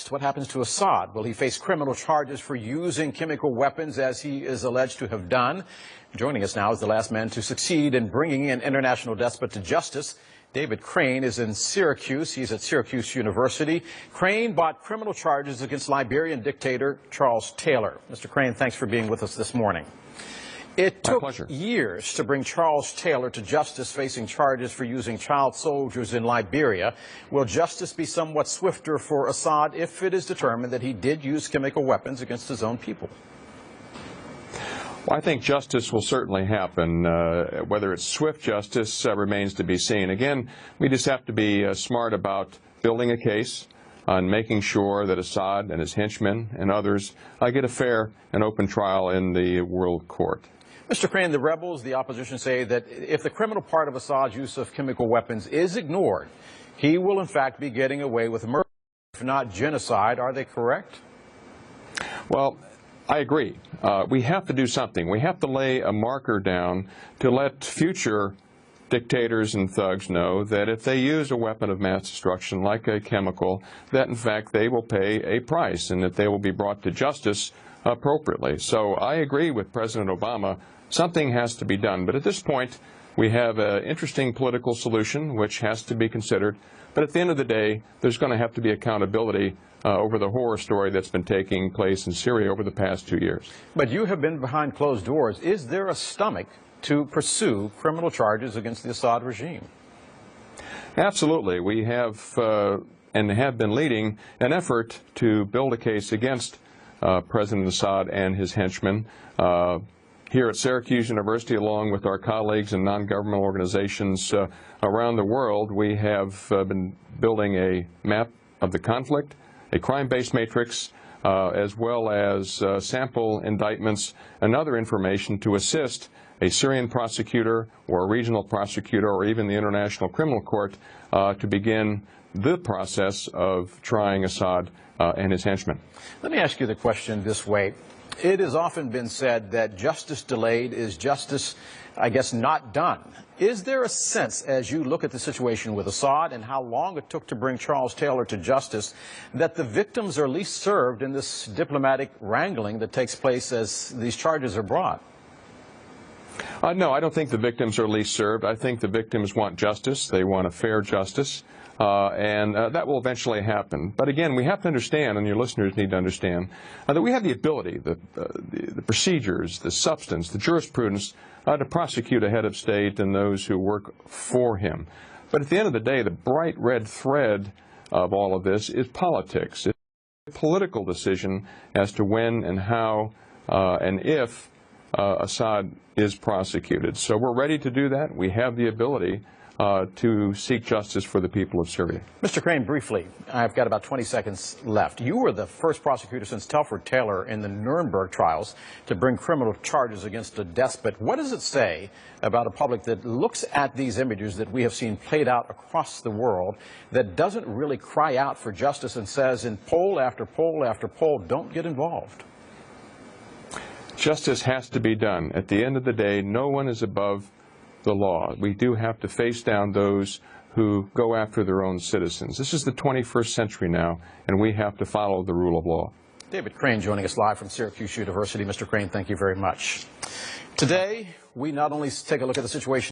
Next, what happens to Assad? Will he face criminal charges for using chemical weapons as he is alleged to have done? Joining us now is the last man to succeed in bringing an international despot to justice. David Crane is in Syracuse. He's at Syracuse University. Crane brought criminal charges against Liberian dictator Charles Taylor. Mr. Crane, thanks for being with us this morning. It took years to bring Charles Taylor to justice, facing charges for using child soldiers in Liberia. Will justice be somewhat swifter for Assad if it is determined that he did use chemical weapons against his own people? Well, I think justice will certainly happen. Whether it's swift justice remains to be seen. Again, we just have to be smart about building a case and making sure that Assad and his henchmen and others get a fair and open trial in the world court. Mr. Crane, the rebels, the opposition, say that if the criminal part of Assad's use of chemical weapons is ignored, he will in fact be getting away with murder, if not genocide. Are they correct? Well, I agree. We have to do something. We have to lay a marker down to let future dictators and thugs know that if they use a weapon of mass destruction like a chemical, that in fact they will pay a price and that they will be brought to justice appropriately. So I agree with President Obama. Something has to be done. But at this point, we have an interesting political solution which has to be considered. But at the end of the day, there's going to have to be accountability over the horror story that's been taking place in Syria over the past 2 years. But you have been behind closed doors. Is there a stomach to pursue criminal charges against the Assad regime? Absolutely. We have and have been leading an effort to build a case against President Assad and his henchmen. Here at Syracuse University, along with our colleagues and non-governmental organizations around the world, we have been building a map of the conflict, a crime-based matrix, as well as sample indictments and other information to assist a Syrian prosecutor or a regional prosecutor or even the International Criminal Court to begin the process of trying Assad and his henchmen. Let me ask you the question this way. It has often been said that justice delayed is justice, I guess, not done. Is there a sense, as you look at the situation with Assad and how long it took to bring Charles Taylor to justice, that the victims are least served in this diplomatic wrangling that takes place as these charges are brought? No, I don't think the victims are least served. I think the victims want justice. They want a fair justice. And that will eventually happen. But again, we have to understand, and your listeners need to understand, that we have the ability, the procedures, the substance, the jurisprudence to prosecute a head of state and those who work for him. But at the end of the day, the bright red thread of all of this is politics. It's a political decision as to when and how and if Assad is prosecuted. So we're ready to do that. We have the ability to seek justice for the people of Syria. Mr. Crane, briefly, I've got about 20 seconds left. You were the first prosecutor since Telford Taylor in the Nuremberg trials to bring criminal charges against a despot. What does it say about a public that looks at these images that we have seen played out across the world that doesn't really cry out for justice and says in poll after poll after poll, don't get involved? Justice has to be done. At the end of the day, no one is above the law. We do have to face down those who go after their own citizens. This is the 21st century now, and we have to follow the rule of law. David Crane joining us live from Syracuse University. Mr. Crane, thank you very much. Today, we not only take a look at the situation